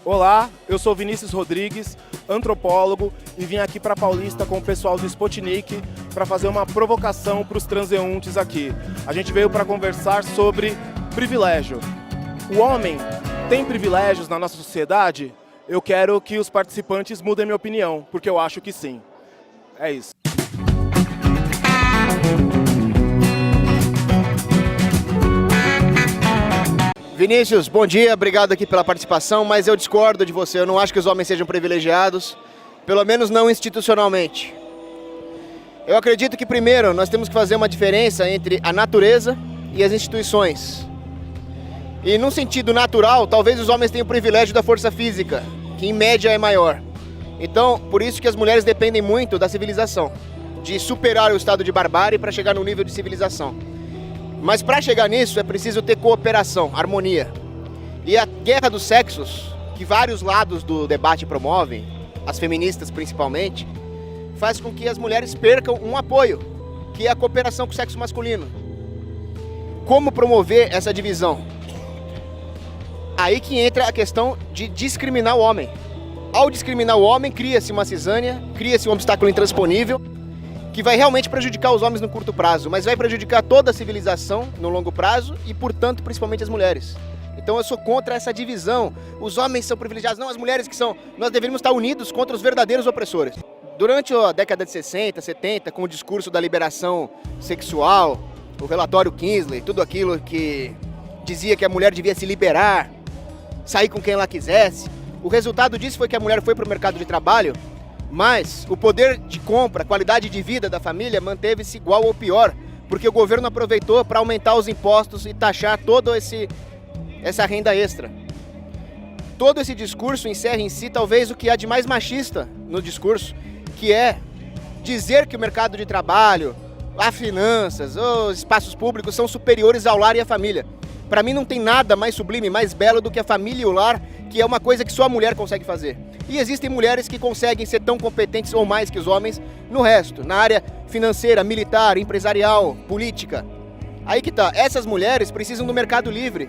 Olá, eu sou Vinícius Rodrigues, antropólogo, e vim aqui para Paulista com o pessoal do Sputnik para fazer uma provocação para os transeuntes aqui. A gente veio para conversar sobre privilégio. O homem tem privilégios na nossa sociedade? Eu quero que os participantes mudem minha opinião, porque eu acho que sim. É isso. Vinícius, bom dia, obrigado aqui pela participação, mas eu discordo de você, eu não acho que os homens sejam privilegiados, pelo menos não institucionalmente. Eu acredito que primeiro nós temos que fazer uma diferença entre a natureza e as instituições. E num sentido natural, talvez os homens tenham o privilégio da força física, que em média é maior. Então, por isso que as mulheres dependem muito da civilização, de superar o estado de barbárie para chegar no nível de civilização. Mas para chegar nisso é preciso ter cooperação, harmonia. E a guerra dos sexos, que vários lados do debate promovem, as feministas principalmente, faz com que as mulheres percam um apoio, que é a cooperação com o sexo masculino. Como promover essa divisão? Aí que entra a questão de discriminar o homem. Ao discriminar o homem, cria-se uma cisânia, cria-se um obstáculo intransponível, que vai realmente prejudicar os homens no curto prazo, mas vai prejudicar toda a civilização no longo prazo e, portanto, principalmente as mulheres. Então eu sou contra essa divisão. Os homens são privilegiados, não as mulheres que são. Nós deveríamos estar unidos contra os verdadeiros opressores. Durante a década de 60, 70, com o discurso da liberação sexual, o relatório Kingsley, tudo aquilo que dizia que a mulher devia se liberar, sair com quem ela quisesse, o resultado disso foi que a mulher foi para o mercado de trabalho, mas o poder de compra, a qualidade de vida da família manteve-se igual ou pior, porque o governo aproveitou para aumentar os impostos e taxar toda essa renda extra. Todo esse discurso encerra em si talvez o que há de mais machista no discurso, que é dizer que o mercado de trabalho, as finanças, os espaços públicos são superiores ao lar e à família. Para mim não tem nada mais sublime, mais belo do que a família e o lar, que é uma coisa que só a mulher consegue fazer. E existem mulheres que conseguem ser tão competentes ou mais que os homens no resto, na área financeira, militar, empresarial, política. Aí que tá, essas mulheres precisam do mercado livre,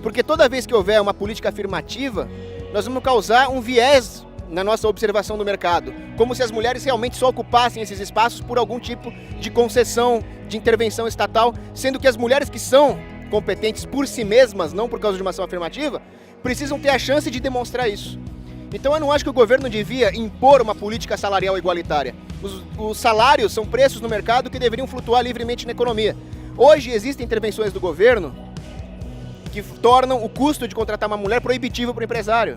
porque toda vez que houver uma política afirmativa, nós vamos causar um viés na nossa observação do mercado, como se as mulheres realmente só ocupassem esses espaços por algum tipo de concessão, de intervenção estatal, sendo que as mulheres que são competentes por si mesmas, não por causa de uma ação afirmativa, precisam ter a chance de demonstrar isso. Então eu não acho que o governo devia impor uma política salarial igualitária. Os salários são preços no mercado que deveriam flutuar livremente na economia. Hoje existem intervenções do governo que tornam o custo de contratar uma mulher proibitivo para o empresário.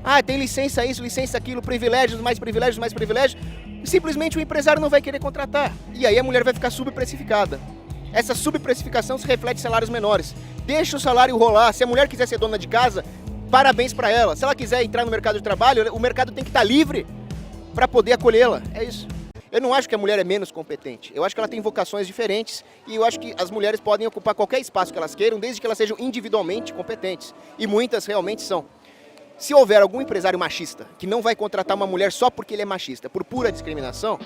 Ah, tem licença isso, licença aquilo, privilégios, mais privilégios, mais privilégios. Simplesmente o empresário não vai querer contratar. E aí a mulher vai ficar subprecificada. Essa subprecificação se reflete em salários menores. Deixa o salário rolar. Se a mulher quiser ser dona de casa, parabéns para ela. Se ela quiser entrar no mercado de trabalho, o mercado tem que estar livre para poder acolhê-la. É isso. Eu não acho que a mulher é menos competente. Eu acho que ela tem vocações diferentes e eu acho que as mulheres podem ocupar qualquer espaço que elas queiram, desde que elas sejam individualmente competentes. E muitas realmente são. Se houver algum empresário machista que não vai contratar uma mulher só porque ele é machista, por pura discriminação,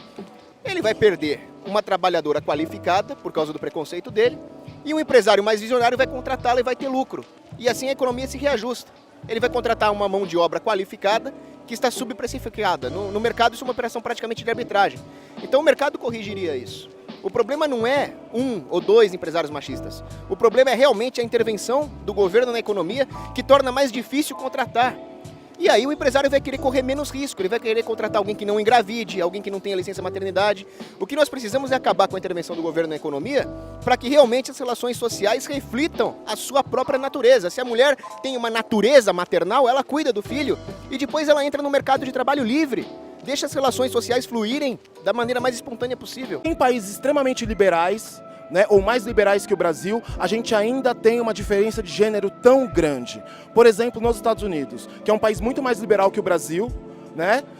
ele vai perder uma trabalhadora qualificada por causa do preconceito dele e um empresário mais visionário vai contratá-la e vai ter lucro. E assim a economia se reajusta. Ele vai contratar uma mão de obra qualificada que está subprecificada. No mercado isso é uma operação praticamente de arbitragem. Então o mercado corrigiria isso. O problema não é um ou dois empresários machistas. O problema é realmente a intervenção do governo na economia que torna mais difícil contratar. E aí o empresário vai querer correr menos risco, ele vai querer contratar alguém que não engravide, alguém que não tenha licença maternidade. O que nós precisamos é acabar com a intervenção do governo na economia para que realmente as relações sociais reflitam a sua própria natureza. Se a mulher tem uma natureza maternal, ela cuida do filho e depois ela entra no mercado de trabalho livre. Deixa as relações sociais fluírem da maneira mais espontânea possível. Em países extremamente liberais, ou mais liberais que o Brasil, a gente ainda tem uma diferença de gênero tão grande. Por exemplo, nos Estados Unidos, que é um país muito mais liberal que o Brasil,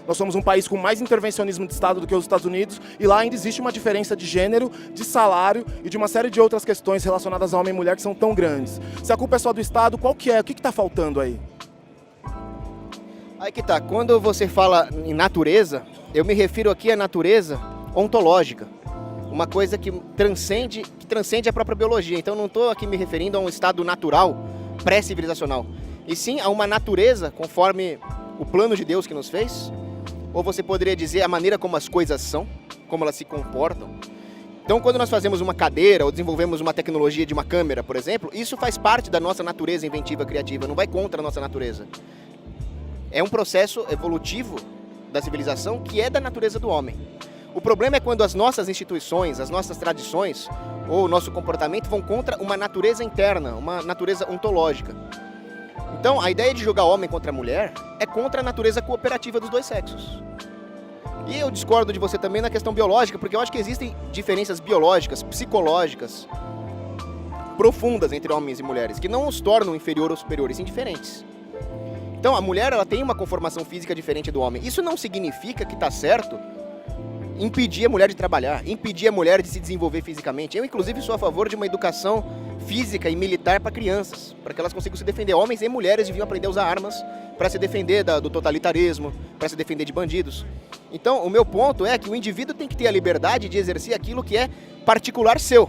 nós somos um país com mais intervencionismo de Estado do que os Estados Unidos, e lá ainda existe uma diferença de gênero, de salário e de uma série de outras questões relacionadas a homem e mulher que são tão grandes. Se a culpa é só do Estado, qual que é? O que está faltando aí? Aí que tá, quando você fala em natureza, eu me refiro aqui à natureza ontológica. Uma coisa que transcende a própria biologia. Então não estou aqui me referindo a um estado natural, pré-civilizacional. e sim a uma natureza conforme o plano de Deus que nos fez? Ou você poderia dizer a maneira como as coisas são, como elas se comportam? Então, quando nós fazemos uma cadeira ou desenvolvemos uma tecnologia de uma câmera, por exemplo, isso faz parte da nossa natureza inventiva, criativa, não vai contra a nossa natureza. É um processo evolutivo da civilização que é da natureza do homem. O problema é quando as nossas instituições, as nossas tradições ou o nosso comportamento vão contra uma natureza interna, uma natureza ontológica. Então, a ideia de jogar homem contra mulher é contra a natureza cooperativa dos dois sexos. E eu discordo de você também na questão biológica, porque eu acho que existem diferenças biológicas, psicológicas, profundas entre homens e mulheres, que não os tornam inferior ou superiores, sim diferentes. Então, a mulher ela tem uma conformação física diferente do homem. Isso não significa que está certo impedir a mulher de trabalhar, impedir a mulher de se desenvolver fisicamente. Eu, inclusive, sou a favor de uma educação física e militar para crianças, para que elas consigam se defender. Homens e mulheres deviam aprender a usar armas para se defender do totalitarismo, para se defender de bandidos. Então, o meu ponto é que o indivíduo tem que ter a liberdade de exercer aquilo que é particular seu.